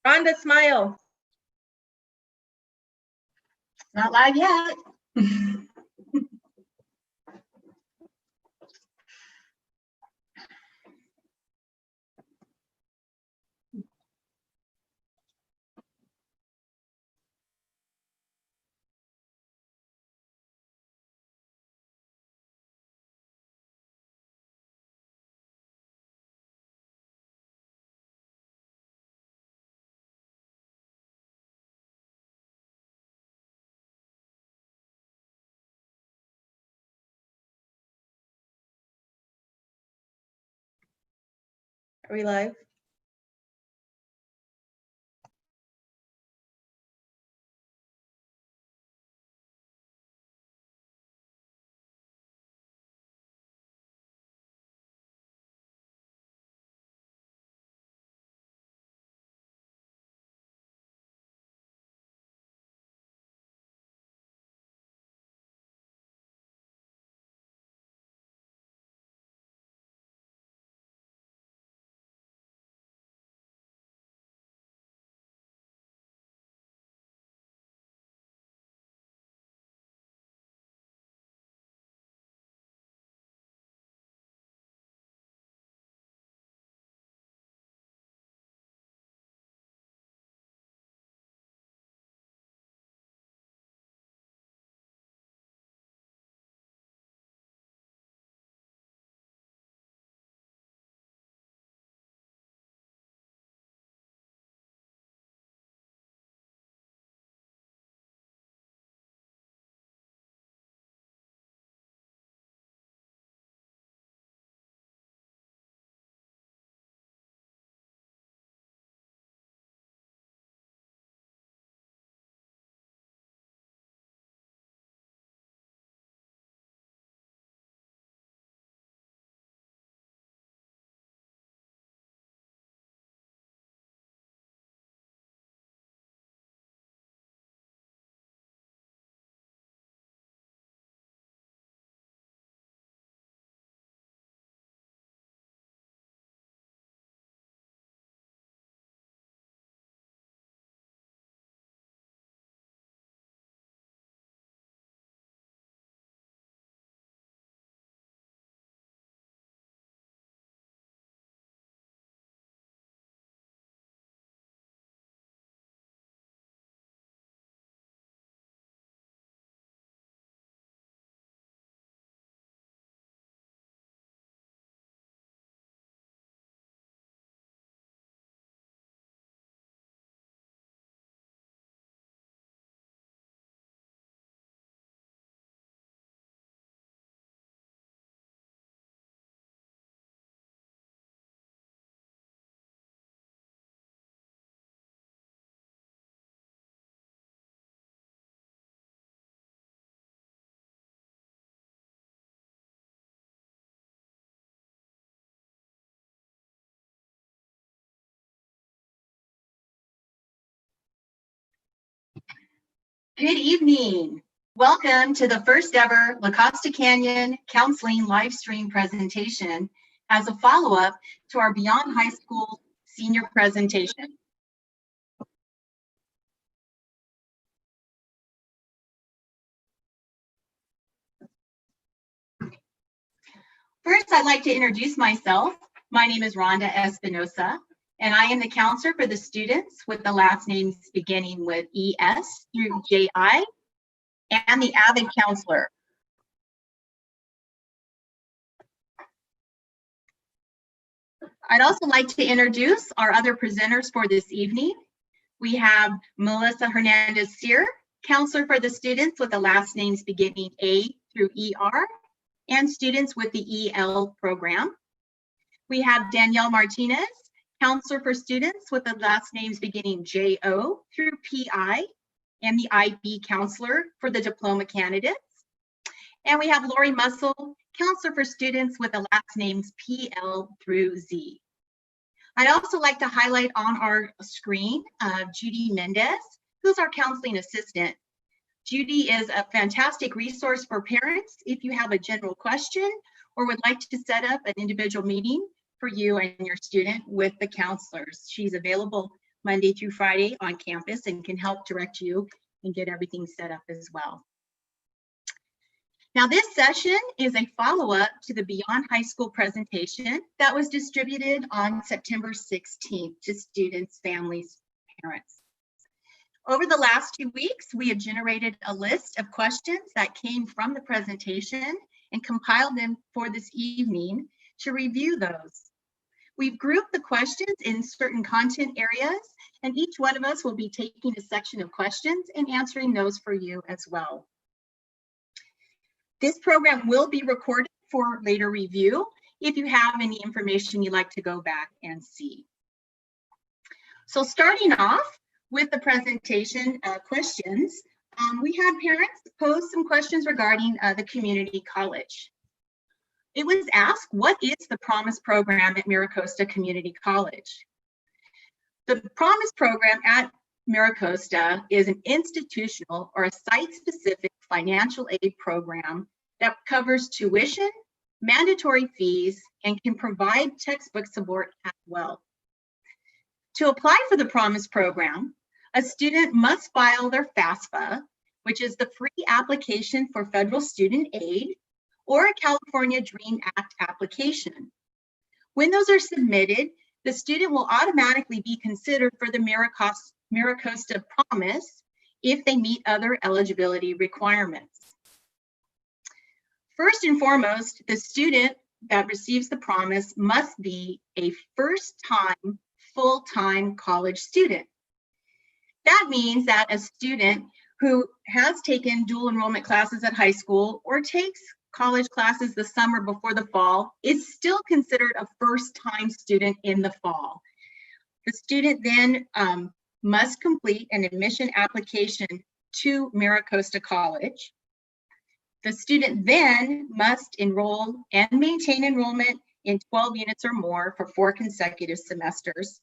Randa, smile. Not live yet. Are we live? Good evening. Welcome to the first ever La Costa Canyon Counseling live stream presentation as a follow-up to our Beyond High School senior presentation. First, I'd like to introduce myself. My name is Randa Espinosa, and I am the counselor for the students with the last names beginning with ES through JI, and the AVID counselor. I'd also like to introduce our other presenters for this evening. We have Melissa Hernandez-Sear, counselor for the students with the last names beginning A through ER, and students with the EL program. We have Danielle Martinez, counselor for students with the last names beginning JO through PI, and the IB counselor for the diploma candidates. And we have Lori Mussel, counselor for students with the last names PL through Z. I'd also like to highlight on our screen Judy Mendez, who's our counseling assistant. Judy is a fantastic resource for parents if you have a general question or would like to set up an individual meeting for you and your student with the counselors. She's available Monday through Friday on campus and can help direct you and get everything set up as well. Now, this session is a follow-up to the Beyond High School presentation that was distributed on September 16th to students, families, parents. Over the last 2 weeks, we have generated a list of questions that came from the presentation and compiled them for this evening to review those. We've grouped the questions in certain content areas, and each one of us will be taking a section of questions and answering those for you as well. This program will be recorded for later review if you have any information you'd like to go back and see. So starting off with the presentation questions, we had parents pose some questions regarding the community college. It was asked, what is the Promise program at MiraCosta Community College? The Promise program at MiraCosta is an institutional or a site-specific financial aid program that covers tuition, mandatory fees, and can provide textbook support as well. To apply for the Promise program, a student must file their FAFSA, which is the free application for federal student aid, or a California DREAM Act application. When those are submitted, the student will automatically be considered for the MiraCosta Promise if they meet other eligibility requirements. First and foremost, the student that receives the Promise must be a first-time, full-time college student. That means that a student who has taken dual enrollment classes at high school or takes college classes the summer before the fall is still considered a first-time student in the fall. The student then must complete an admission application to MiraCosta College. The student then must enroll and maintain enrollment in 12 units or more for 4 consecutive semesters.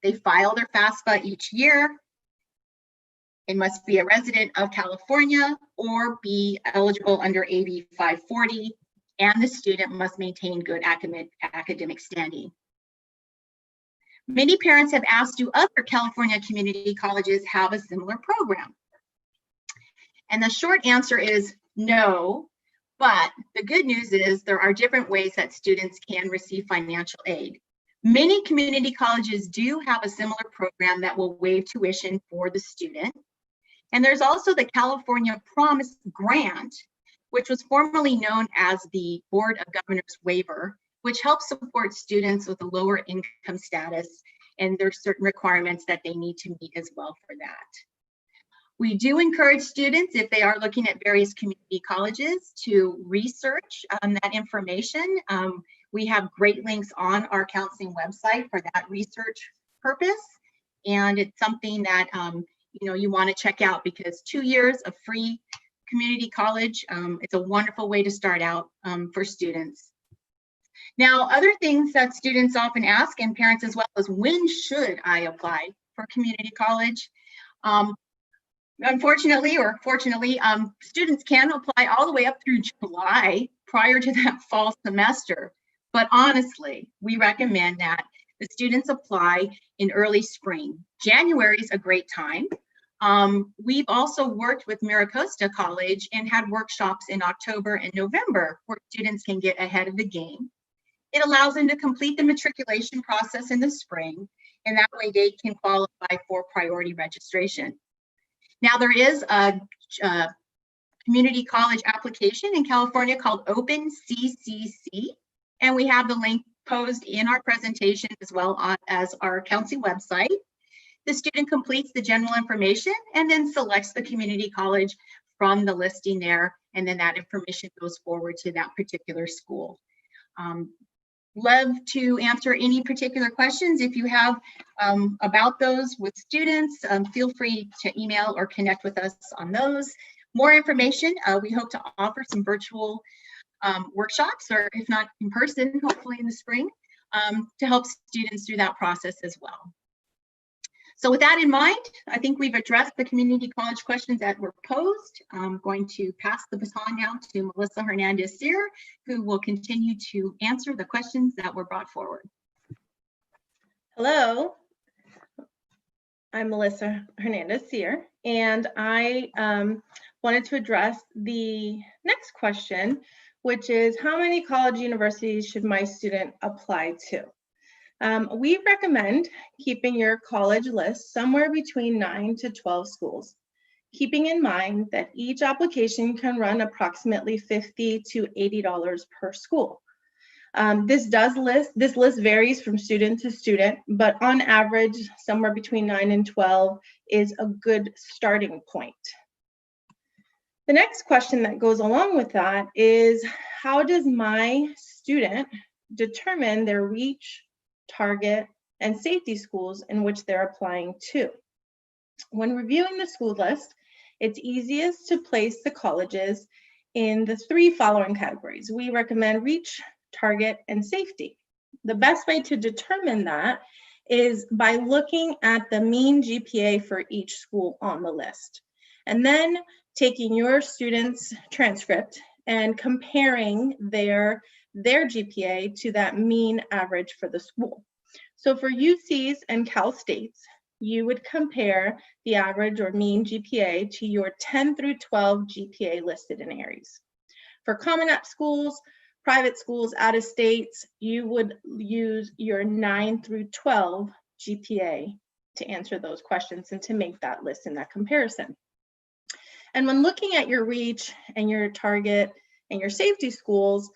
They file their FAFSA each year. It must be a resident of California or be eligible under AB 540, and the student must maintain good academic standing. Many parents have asked, do other California community colleges have a similar program? And the short answer is no, but the good news is there are different ways that students can receive financial aid. Many community colleges do have a similar program that will waive tuition for the student. And there's also the California Promise Grant, which was formerly known as the Board of Governors Waiver, which helps support students with a lower income status, and there's certain requirements that they need to meet as well for that. We do encourage students, if they are looking at various community colleges, to research that information. We have great links on our counseling website for that research purpose, and it's something that you want to check out, because 2 years of free community college, it's a wonderful way to start out for students. Now, other things that students often ask, and parents as well, is when should I apply for community college? Unfortunately, or fortunately, students can apply all the way up through July prior to that fall semester. But honestly, we recommend that the students apply in early spring. January is a great time. We've also worked with MiraCosta College and had workshops in October and November where students can get ahead of the game. It allows them to complete the matriculation process in the spring, and that way they can qualify for priority registration. Now, there is a community college application in California called Open CCC, and we have the link posed in our presentation as well as our counseling website. The student completes the general information and then selects the community college from the listing there, and then that information goes forward to that particular school. Love to answer any particular questions. If you have about those with students, feel free to email or connect with us on those. More information, we hope to offer some virtual workshops, or if not in person, hopefully in the spring, to help students through that process as well. So with that in mind, I think we've addressed the community college questions that were posed. I'm going to pass the baton now to Melissa Hernandez-Sear, who will continue to answer the questions that were brought forward. Hello. I'm Melissa Hernandez-Sear, and I wanted to address the next question, which is how many college universities should my student apply to? We recommend keeping your college list somewhere between 9 to 12 schools, keeping in mind that each application can run approximately $50 to $80 per school. This list varies from student to student, but on average, somewhere between 9 and 12 is a good starting point. The next question that goes along with that is, how does my student determine their reach, target, and safety schools in which they're applying to? When reviewing the school list, it's easiest to place the colleges in the three following categories. We recommend reach, target, and safety. The best way to determine that is by looking at the mean GPA for each school on the list, and then taking your student's transcript and comparing their GPA to that mean average for the school. So for UCs and Cal States, you would compare the average or mean GPA to your 10 through 12 GPA listed in Aries. For Common App schools, private schools, out of states, you would use your 9 through 12 GPA to answer those questions and to make that list and that comparison. And when looking at your reach and your target and your safety schools,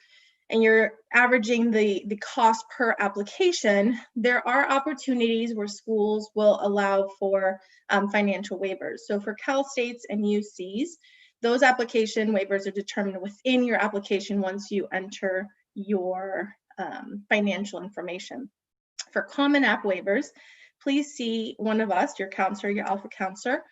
and you're averaging the cost per application, there are opportunities where schools will allow for financial waivers. So for Cal States and UCs, those application waivers are determined within your application once you enter your financial information. For Common App waivers, please see one of us, your counselor, your Alpha counselor,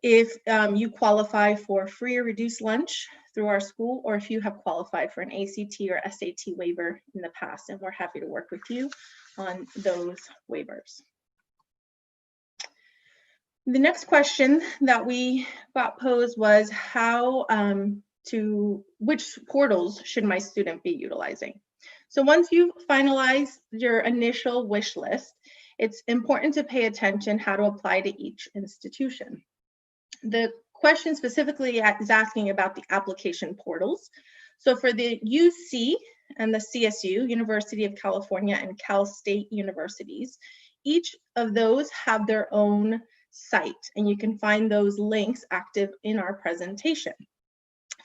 if you qualify for free or reduced lunch through our school, or if you have qualified for an ACT or SAT waiver in the past, and we're happy to work with you on those waivers. The next question that we got posed was which portals should my student be utilizing? So once you finalize your initial wish list, it's important to pay attention how to apply to each institution. The question specifically is asking about the application portals. So for the UC and the CSU, University of California and Cal State universities, each of those have their own site, and you can find those links active in our presentation.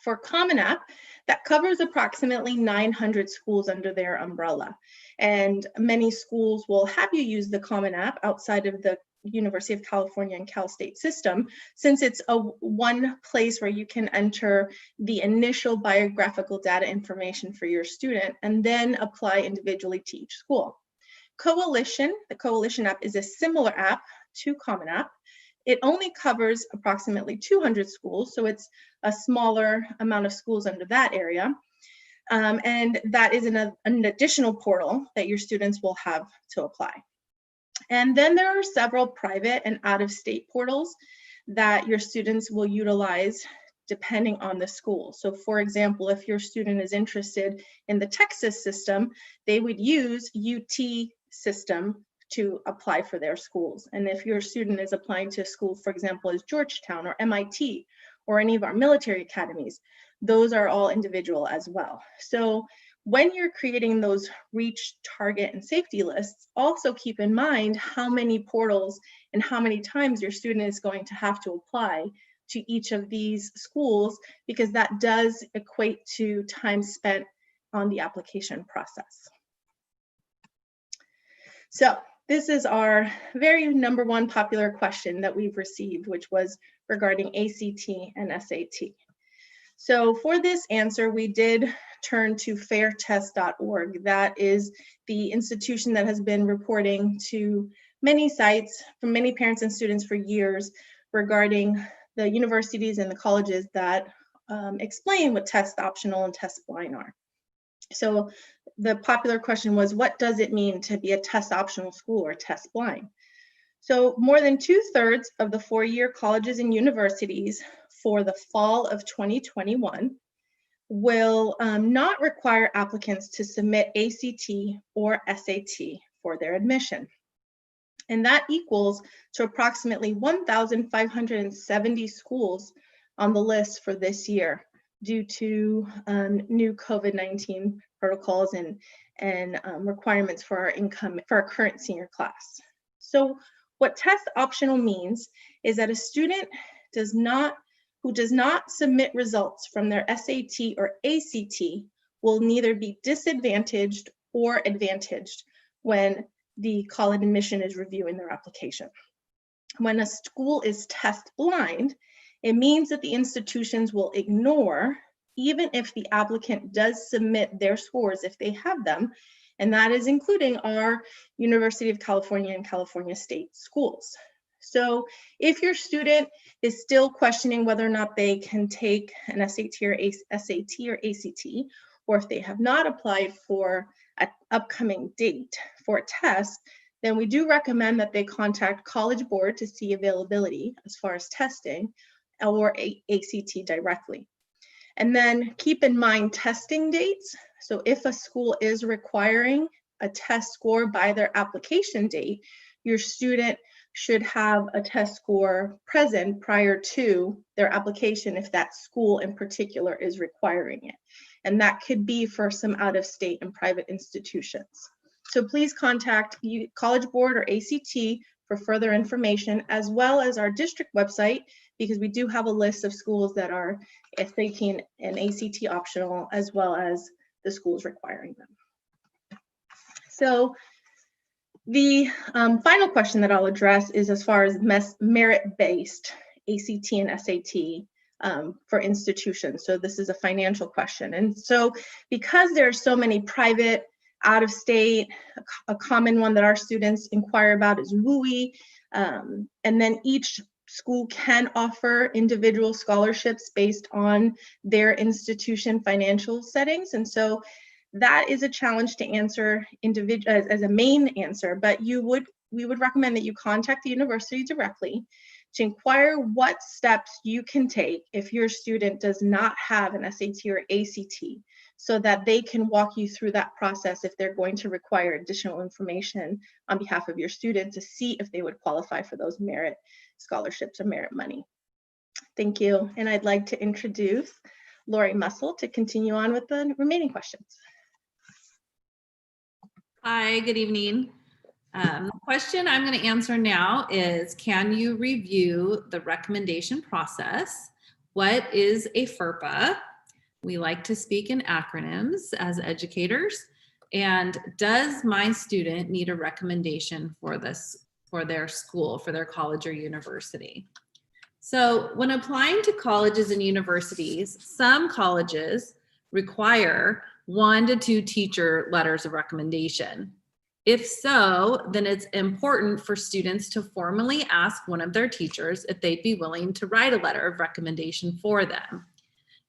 For Common App, that covers approximately 900 schools under their umbrella. And many schools will have you use the Common App outside of the University of California and Cal State system, since it's one place where you can enter the initial biographical data information for your student and then apply individually to each school. Coalition, the Coalition app is a similar app to Common App. It only covers approximately 200 schools, so it's a smaller amount of schools under that area. And that is an additional portal that your students will have to apply. And then there are several private and out-of-state portals that your students will utilize depending on the school. So for example, if your student is interested in the Texas system, they would use UT system to apply for their schools. And if your student is applying to a school, for example, as Georgetown or MIT or any of our military academies, those are all individual as well. So when you're creating those reach, target, and safety lists, also keep in mind how many portals and how many times your student is going to have to apply to each of these schools, because that does equate to time spent on the application process. So this is our very number one popular question that we've received, which was regarding ACT and SAT. So for this answer, we did turn to fairtest.org. That is the institution that has been reporting to many sites from many parents and students for years regarding the universities and the colleges that explain what test optional and test blind are. So the popular question was, what does it mean to be a test optional school or test blind? So more than 2/3 of the four-year colleges and universities for the fall of 2021 will not require applicants to submit ACT or SAT for their admission. And that equals to approximately 1,570 schools on the list for this year due to new COVID-19 protocols and requirements for our current senior class. So what test optional means is that a student who does not submit results from their SAT or ACT will neither be disadvantaged or advantaged when the college admission is reviewing their application. When a school is test blind, it means that the institutions will ignore, even if the applicant does submit their scores if they have them, and that is including our University of California and California State schools. So if your student is still questioning whether or not they can take an SAT or ACT, or if they have not applied for an upcoming date for a test, then we do recommend that they contact College Board to see availability as far as testing, or ACT directly. And then keep in mind testing dates. So if a school is requiring a test score by their application date, your student should have a test score present prior to their application if that school in particular is requiring it. And that could be for some out-of-state and private institutions. So please contact College Board or ACT for further information, as well as our district website, because we do have a list of schools that are SAT and ACT optional, as well as the schools requiring them. So the final question that I'll address is as far as merit-based ACT and SAT for institutions. So this is a financial question. And so because there are so many private, out of state, a common one that our students inquire about is WUI. And then each school can offer individual scholarships based on their institution financial settings. And so that is a challenge to answer as a main answer, but we would recommend that you contact the university directly to inquire what steps you can take if your student does not have an SAT or ACT, so that they can walk you through that process if they're going to require additional information on behalf of your student to see if they would qualify for those merit scholarships or merit money. Thank you. And I'd like to introduce Lori Mussel to continue on with the remaining questions. Hi, good evening. The question I'm going to answer now is, can you review the recommendation process? What is a FERPA? We like to speak in acronyms as educators. And does my student need a recommendation for their school, for their college or university? So when applying to colleges and universities, some colleges require 1 to 2 teacher letters of recommendation. If so, then it's important for students to formally ask one of their teachers if they'd be willing to write a letter of recommendation for them.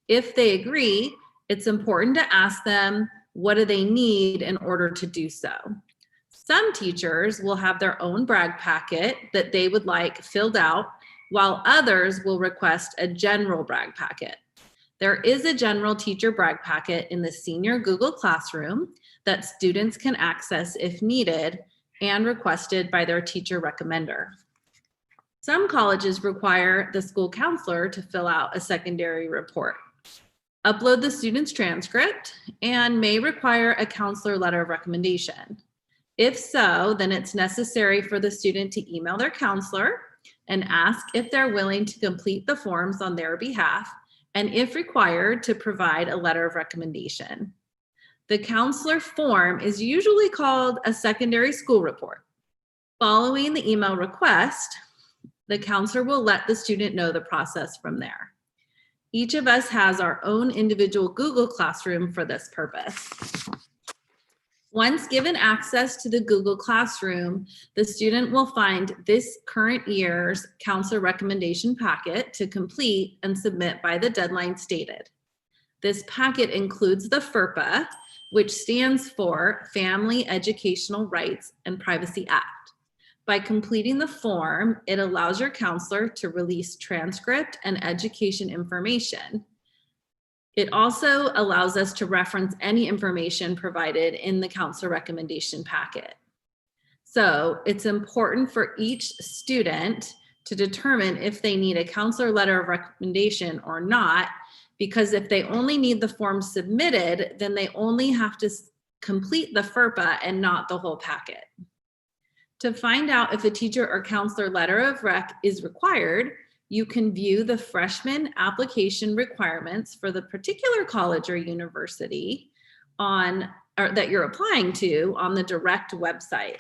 If they agree, it's important to ask them, what do they need in order to do so? Some teachers will have their own brag packet that they would like filled out, while others will request a general brag packet. There is a general teacher brag packet in the senior Google Classroom that students can access if needed and requested by their teacher recommender. Some colleges require the school counselor to fill out a secondary report, upload the student's transcript, and may require a counselor letter of recommendation. If so, then it's necessary for the student to email their counselor and ask if they're willing to complete the forms on their behalf, and if required, to provide a letter of recommendation. The counselor form is usually called a secondary school report. Following the email request, the counselor will let the student know the process from there. Each of us has our own individual Google Classroom for this purpose. Once given access to the Google Classroom, the student will find this current year's counselor recommendation packet to complete and submit by the deadline stated. This packet includes the FERPA, which stands for Family Educational Rights and Privacy Act. By completing the form, it allows your counselor to release transcript and education information. It also allows us to reference any information provided in the counselor recommendation packet. So it's important for each student to determine if they need a counselor letter of recommendation or not, because if they only need the form submitted, then they only have to complete the FERPA and not the whole packet. To find out if a teacher or counselor letter of rec is required, you can view the freshman application requirements for the particular college or university that you're applying to on the direct website.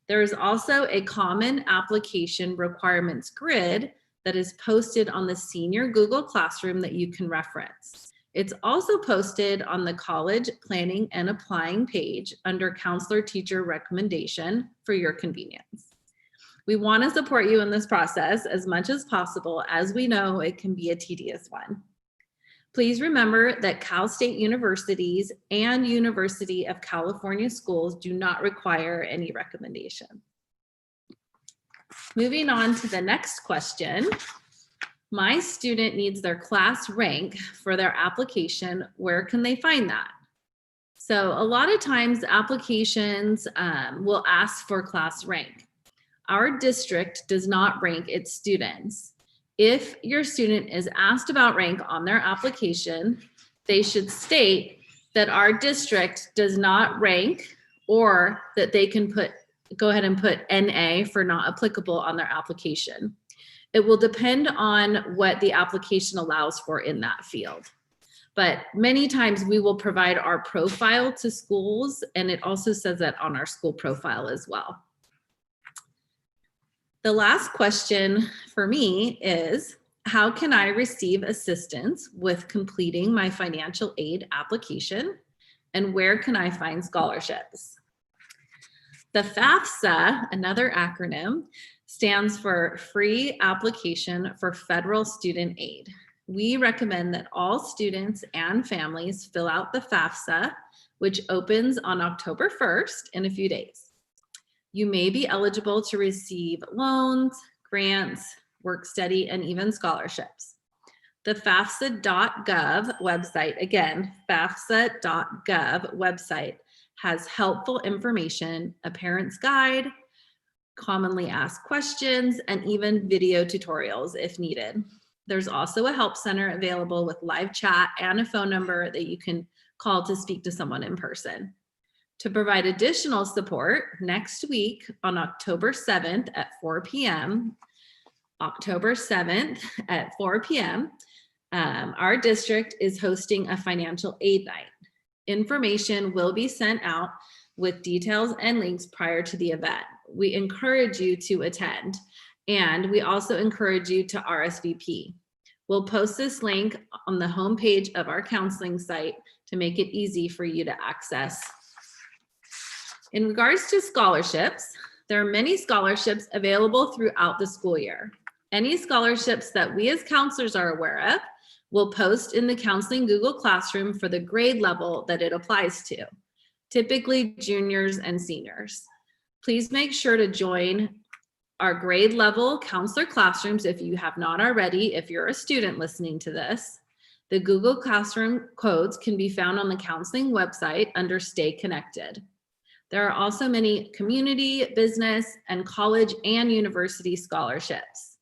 There is also a common application requirements grid that is posted on the senior Google Classroom that you can reference. It's also posted on the college planning and applying page under counselor teacher recommendation for your convenience. We want to support you in this process as much as possible, as we know it can be a tedious one. Please remember that Cal State universities and University of California schools do not require any recommendation. Moving on to the next question. My student needs their class rank for their application. Where can they find that? So a lot of times applications will ask for class rank. Our district does not rank its students. If your student is asked about rank on their application, they should state that our district does not rank, or that they can go ahead and put NA for not applicable on their application. It will depend on what the application allows for in that field. But many times we will provide our profile to schools, and it also says that on our school profile as well. The last question for me is, how can I receive assistance with completing my financial aid application, and where can I find scholarships? The FAFSA, another acronym, stands for Free Application for Federal Student Aid. We recommend that all students and families fill out the FAFSA, which opens on October 1st in a few days. You may be eligible to receive loans, grants, work study, and even scholarships. The FAFSA.gov website, again, FAFSA.gov website, has helpful information, a parent's guide, commonly asked questions, and even video tutorials if needed. There's also a help center available with live chat and a phone number that you can call to speak to someone in person. To provide additional support, next week on October 7th at 4 p.m., our district is hosting a financial aid night. Information will be sent out with details and links prior to the event. We encourage you to attend, and we also encourage you to RSVP. We'll post this link on the homepage of our counseling site to make it easy for you to access. In regards to scholarships, there are many scholarships available throughout the school year. Any scholarships that we as counselors are aware of, we'll post in the counseling Google Classroom for the grade level that it applies to, typically juniors and seniors. Please make sure to join our grade level counselor classrooms if you have not already, if you're a student listening to this. The Google Classroom codes can be found on the counseling website under Stay Connected. There are also many community, business, and college and university scholarships.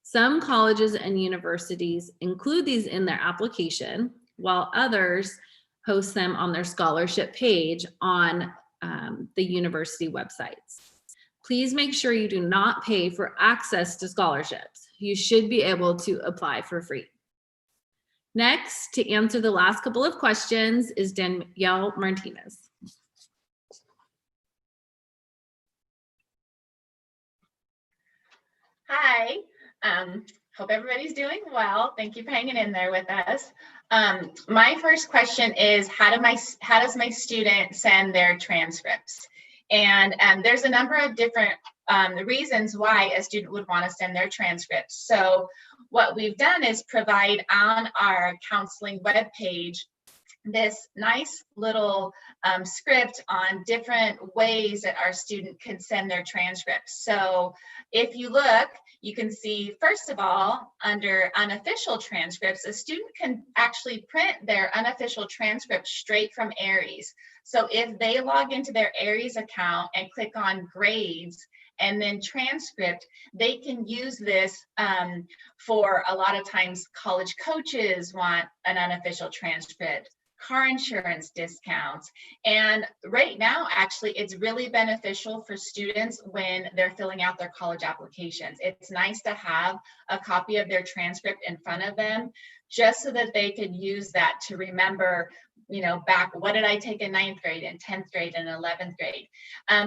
Some colleges and universities include these in their application, while others host them on their scholarship page on the university websites. Please make sure you do not pay for access to scholarships. You should be able to apply for free. Next, to answer the last couple of questions is Danielle Martinez. Hi, hope everybody's doing well. Thank you for hanging in there with us. My first question is, how does my student send their transcripts? And there's a number of different reasons why a student would want to send their transcripts. So what we've done is provide on our counseling webpage this nice little script on different ways that our student can send their transcripts. So if you look, you can see, first of all, under unofficial transcripts, a student can actually print their unofficial transcript straight from Aries. So if they log into their Aries account and click on grades and then transcript, they can use this for a lot of times college coaches want an unofficial transcript, car insurance discounts. And right now, actually, it's really beneficial for students when they're filling out their college applications. It's nice to have a copy of their transcript in front of them, just so that they could use that to remember, you know, back, what did I take in 9th grade and 10th grade and 11th grade?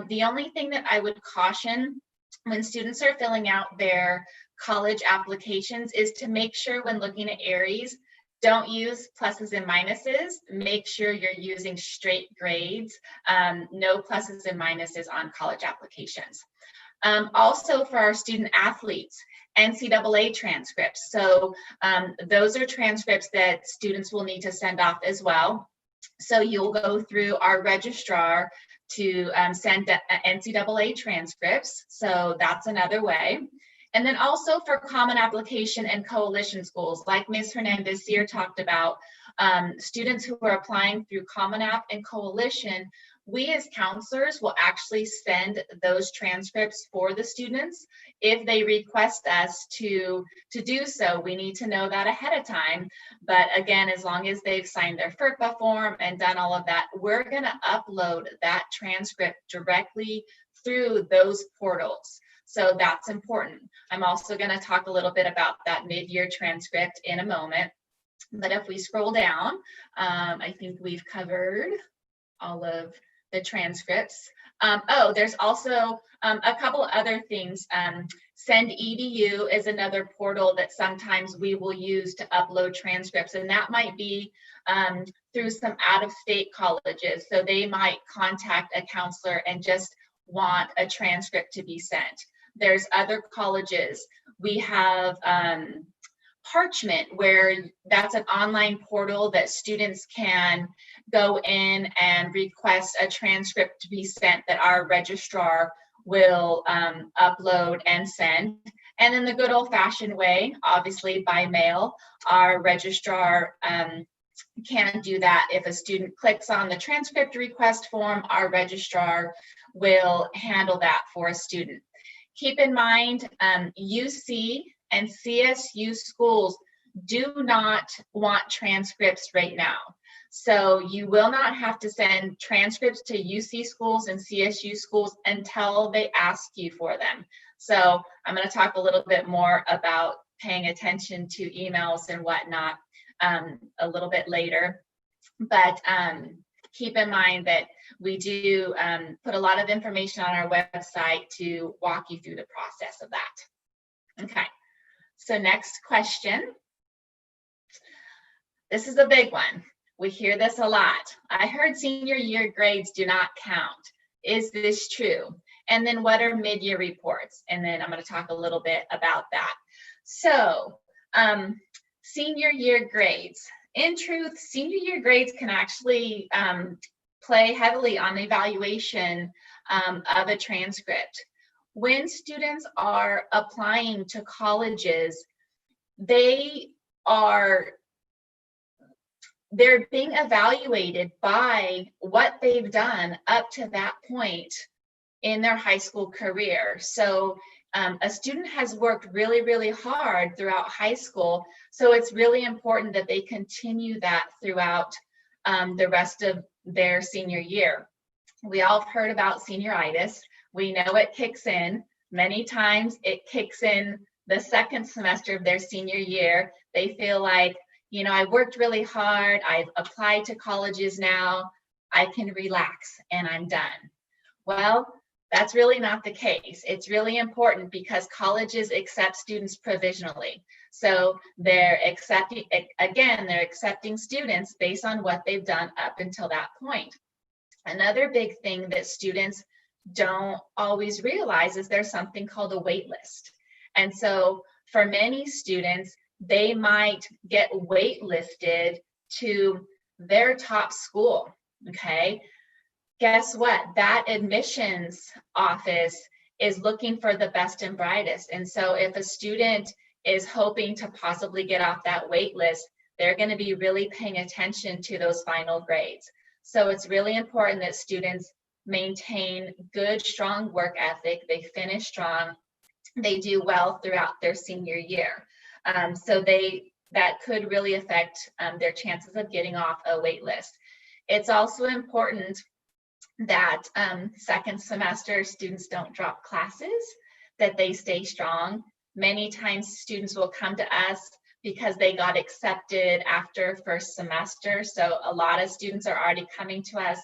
The only thing that I would caution when students are filling out their college applications is to make sure when looking at Aries, don't use pluses and minuses. Make sure you're using straight grades, no pluses and minuses on college applications. Also for our student athletes, NCAA transcripts. So those are transcripts that students will need to send off as well. So you'll go through our registrar to send NCAA transcripts. So that's another way. And then also for common application and coalition schools, like Ms. Hernandez-Sear talked about, students who are applying through Common App and Coalition, we as counselors will actually send those transcripts for the students. If they request us to do so, we need to know that ahead of time. But again, as long as they've signed their FERPA form and done all of that, we're gonna upload that transcript directly through those portals. So that's important. I'm also going to talk a little bit about that mid-year transcript in a moment. But if we scroll down, I think we've covered all of the transcripts. Oh, there's also a couple other things. Send EDU is another portal that sometimes we will use to upload transcripts, and that might be through some out-of-state colleges. So they might contact a counselor and just want a transcript to be sent. There's other colleges. We have Parchment, where that's an online portal that students can go in and request a transcript to be sent that our registrar will upload and send. And in the good old-fashioned way, obviously by mail, our registrar can do that. If a student clicks on the transcript request form, our registrar will handle that for a student. Keep in mind, UC and CSU schools do not want transcripts right now. So you will not have to send transcripts to UC schools and CSU schools until they ask you for them. So I'm going to talk a little bit more about paying attention to emails and whatnot a little bit later. But keep in mind that we do put a lot of information on our website to walk you through the process of that. Okay, so next question. This is a big one. We hear this a lot. I heard senior year grades do not count. Is this true? And then what are mid-year reports? And then I'm going to talk a little bit about that. So senior year grades. In truth, senior year grades can actually play heavily on the evaluation of a transcript. When students are applying to colleges, they're being evaluated by what they've done up to that point in their high school career. So a student has worked really, really hard throughout high school. So it's really important that they continue that throughout the rest of their senior year. We all have heard about senioritis. We know it kicks in. Many times it kicks in the second semester of their senior year. They feel like, you know, I worked really hard. I've applied to colleges now. I can relax and I'm done. Well, that's really not the case. It's really important because colleges accept students provisionally. So they're accepting, again, they're accepting students based on what they've done up until that point. Another big thing that students don't always realize is there's something called a wait list. And so for many students, they might get waitlisted to their top school, okay? Guess what? That admissions office is looking for the best and brightest. And so if a student is hoping to possibly get off that wait list, they're going to be really paying attention to those final grades. So it's really important that students maintain good, strong work ethic. They finish strong. They do well throughout their senior year. So that could really affect their chances of getting off a wait list. It's also important that second semester students don't drop classes, that they stay strong. Many times students will come to us because they got accepted after first semester. So a lot of students are already coming to us.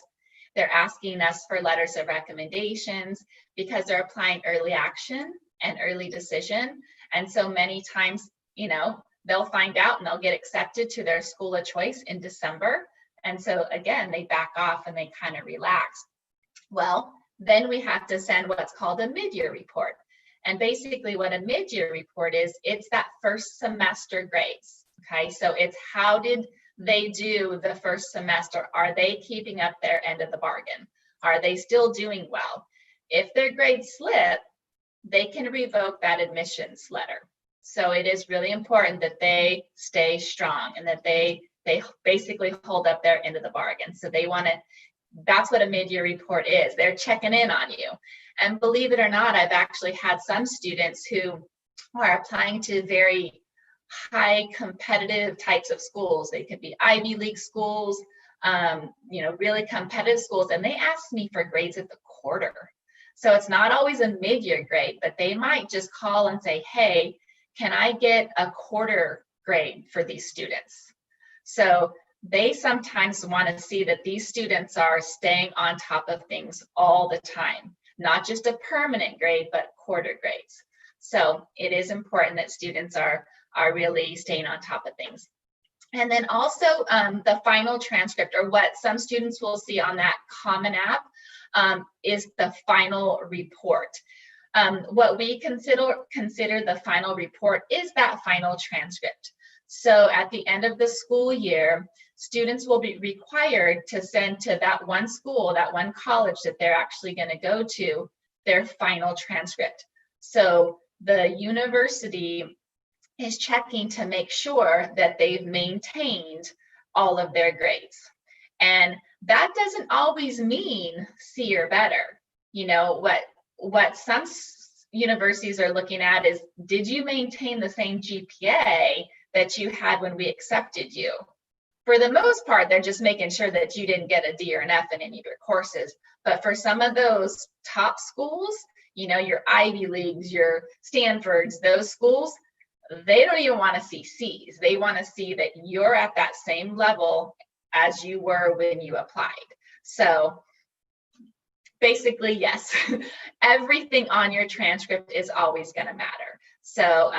They're asking us for letters of recommendations because they're applying early action and early decision. And so many times, you know, they'll find out and they'll get accepted to their school of choice in December. And so again, they back off and they kind of relax. Well, then we have to send what's called a mid-year report. And basically what a mid-year report is, it's that first semester grades. Okay, so it's how did they do the first semester? Are they keeping up their end of the bargain? Are they still doing well? If their grades slip, they can revoke that admissions letter. So it is really important that they stay strong and that they basically hold up their end of the bargain. So they want to, that's what a mid-year report is. They're checking in on you. And believe it or not, I've actually had some students who are applying to very high competitive types of schools. They could be Ivy League schools, you know, really competitive schools. And they ask me for grades at the quarter. So it's not always a mid-year grade, but they might just call and say, hey, can I get a quarter grade for these students? So they sometimes want to see that these students are staying on top of things all the time, not just a permanent grade, but quarter grades. So it is important that students are really staying on top of things. And then also the final transcript, or what some students will see on that Common App, is the final report. What we consider the final report is that final transcript. So at the end of the school year, students will be required to send to that one school, that one college that they're actually going to go to, their final transcript. So the university is checking to make sure that they've maintained all of their grades. And that doesn't always mean C or better. You know, what some universities are looking at is, did you maintain the same GPA that you had when we accepted you? For the most part, they're just making sure that you didn't get a D or an F in any of your courses. But for some of those top schools, you know, your Ivy Leagues, your Stanfords, those schools, they don't even want to see C's. They want to see that you're at that same level as you were when you applied. So basically, yes, everything on your transcript is always going to matter. So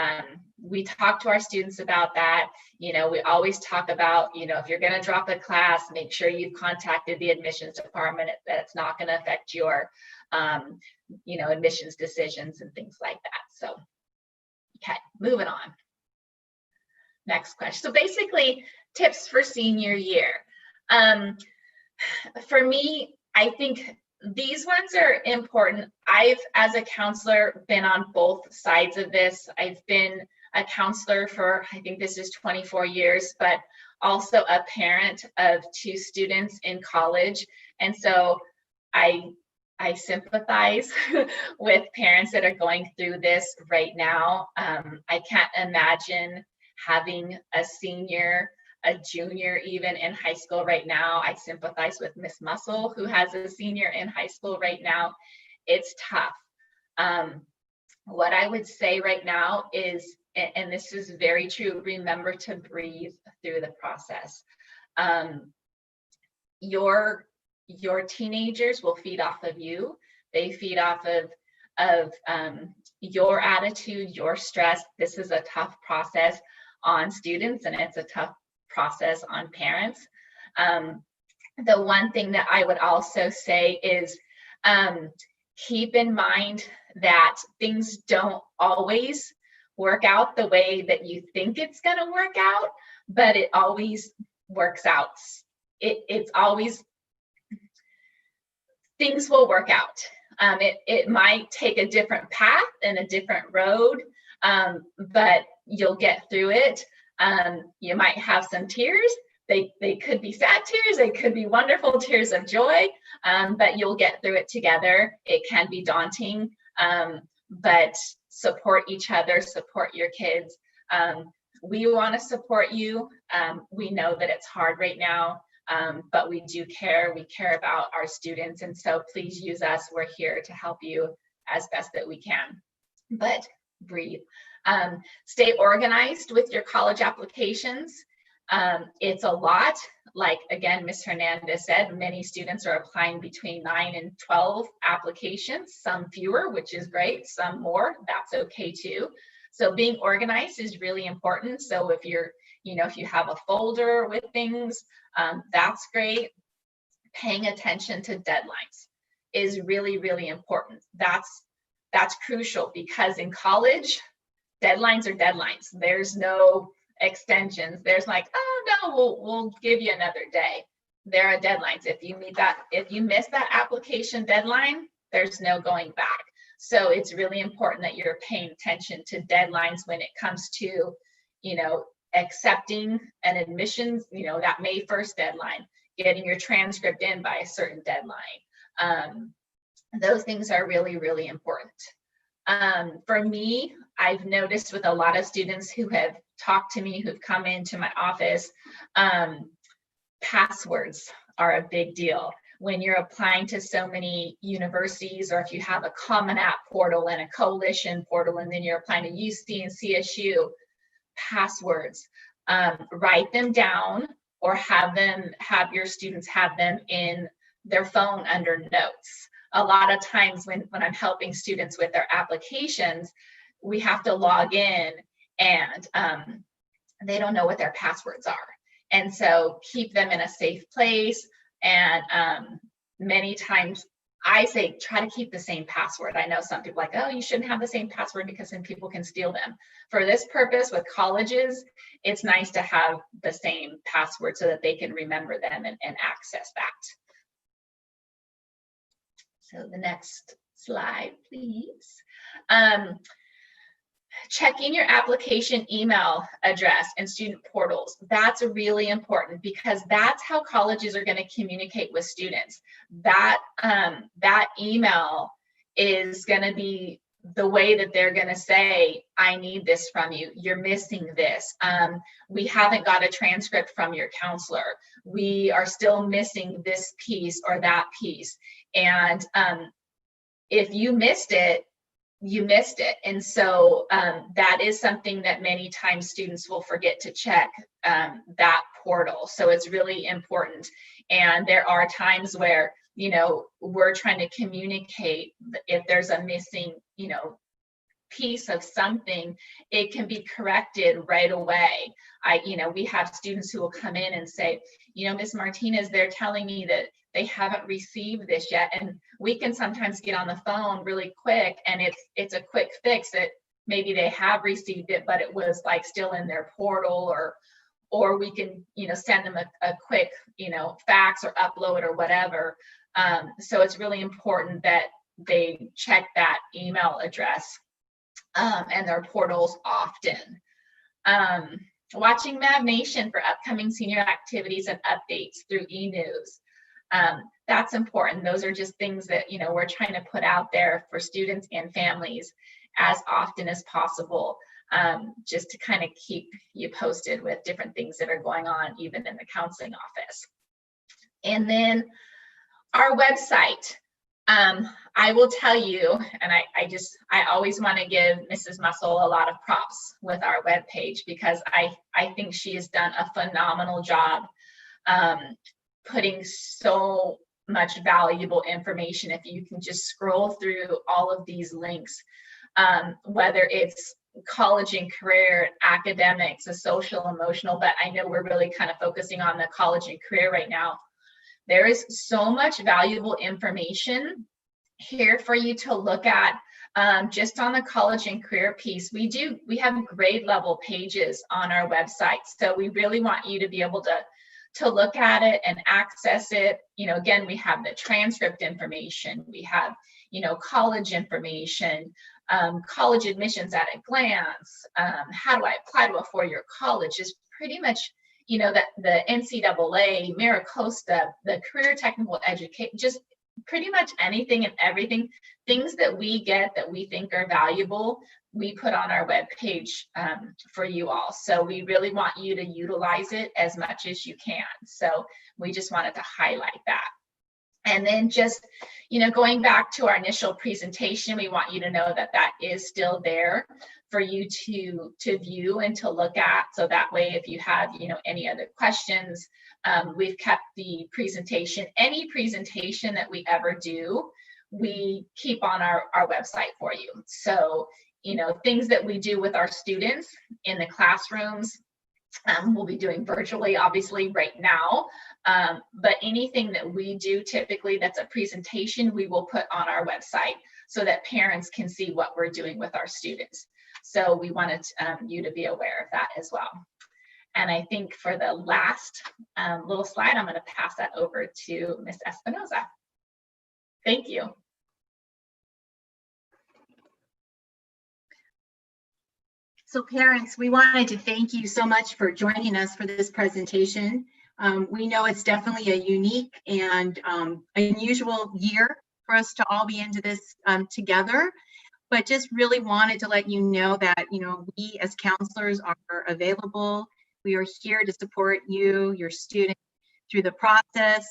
we talk to our students about that. You know, we always talk about, you know, if you're going to drop a class, make sure you've contacted the admissions department, that it's not going to affect your, you know, admissions decisions and things like that. So, okay, moving on. Next question. So basically, tips for senior year. For me, I think these ones are important. I've, as a counselor, been on both sides of this. I've been a counselor for, I think this is 24 years, but also a parent of 2 students in college. And so I sympathize with parents that are going through this right now. I can't imagine having a senior, a junior even in high school right now. I sympathize with Miss Muscle, who has a senior in high school right now. It's tough. What I would say right now is, and this is very true, remember to breathe through the process. Your teenagers will feed off of you. They feed off of your attitude, your stress. This is a tough process on students, and it's a tough process on parents. The one thing that I would also say is keep in mind that things don't always work out the way that you think it's going to work out, but it always works out. It's always, things will work out. It might take a different path and a different road, but you'll get through it. You might have some tears. They could be sad tears, they could be wonderful tears of joy, but you'll get through it together. It can be daunting, but support each other, support your kids. We want to support you. We know that it's hard right now, but we do care. We care about our students, and so please use us. We're here to help you as best that we can. But breathe. Stay organized with your college applications. It's a lot. Like, again, Ms. Hernandez said, many students are applying between 9 and 12 applications, some fewer, which is great, some more, that's okay too. So being organized is really important. So if you're, if you have a folder with things, that's great. Paying attention to deadlines is really, really important. That's crucial, because in college, deadlines are deadlines. There's no extensions. There's like, oh no, we'll give you another day. There are deadlines. If you miss that application deadline, there's no going back. So it's really important that you're paying attention to deadlines when it comes to, accepting an admissions, that May 1st deadline, getting your transcript in by a certain deadline. Those things are really, really important. For me, I've noticed with a lot of students who have talked to me, who've come into my office, passwords are a big deal. When you're applying to so many universities, or if you have a Common App portal and a coalition portal, and then you're applying to UC and CSU, passwords, write them down, or have your students have them in their phone under notes. A lot of times when I'm helping students with their applications, we have to log in and they don't know what their passwords are. And so keep them in a safe place. And many times I say, try to keep the same password. I know some people are like, oh, you shouldn't have the same password because then people can steal them. For this purpose with colleges, it's nice to have the same password so that they can remember them and access that. So the next slide, please. Checking your application email address and student portals. That's really important, because that's how colleges are going to communicate with students. That email is going to be the way that they're going to say, I need this from you. You're missing this. We haven't got a transcript from your counselor. We are still missing this piece or that piece. And if you missed it, you missed it. And so that is something that many times students will forget to check, that portal. So it's really important. And there are times where, we're trying to communicate if there's a missing, piece of something, it can be corrected right away. We have students who will come in and say, Ms. Martinez, they're telling me that they haven't received this yet. And we can sometimes get on the phone really quick, and it's a quick fix that maybe they have received it, but it was like still in their portal, or we can, send them a quick, fax or upload or whatever. So it's really important that they check that email address and their portals often. Watching Mav Nation for upcoming senior activities and updates through e-news. That's important. Those are just things that, we're trying to put out there for students and families as often as possible, just to kind of keep you posted with different things that are going on, even in the counseling office. And then our website. I will tell you, and I always want to give Mrs. Muscle a lot of props with our webpage, because I think she has done a phenomenal job putting so much valuable information. If you can just scroll through all of these links, whether it's college and career, academics, a social, emotional, but I know we're really kind of focusing on the college and career right now. There is so much valuable information here for you to look at. Just on the college and career piece, we have grade level pages on our website. So we really want you to be able to look at it and access it. Again, we have the transcript information. We have, college information, college admissions at a glance, how do I apply to a four-year college, is pretty much, that the NCAA, Maricosta, the career technical education, just pretty much anything and everything, things that we get that we think are valuable, we put on our webpage for you all. So we really want you to utilize it as much as you can. So we just wanted to highlight that. And then just, going back to our initial presentation, we want you to know that that is still there for you to view and to look at. So that way, if you have, any other questions, we've kept the presentation. Any presentation that we ever do, we keep on our website for you. So, things that we do with our students in the classrooms, we'll be doing virtually, obviously, right now. But anything that we do typically that's a presentation, we will put on our website so that parents can see what we're doing with our students. So we wanted you to be aware of that as well. And I think for the last little slide, I'm going to pass that over to Ms. Espinosa. Thank you. So parents, we wanted to thank you so much for joining us for this presentation. We know it's definitely a unique and unusual year for us to all be into this together, but just really wanted to let you know that, we as counselors are available. We are here to support you, your student, through the process,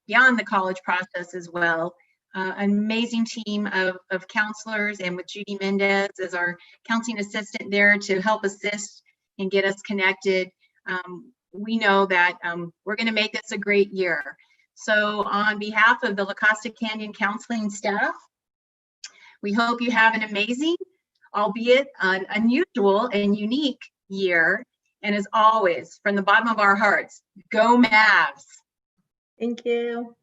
beyond the college process as well. An amazing team of counselors, and with Judy Mendez as our counseling assistant there to help assist and get us connected. We know that we're going to make this a great year. So on behalf of the La Costa Canyon counseling staff, we hope you have an amazing, albeit an unusual and unique year. And as always, from the bottom of our hearts, go Mavs. Thank you.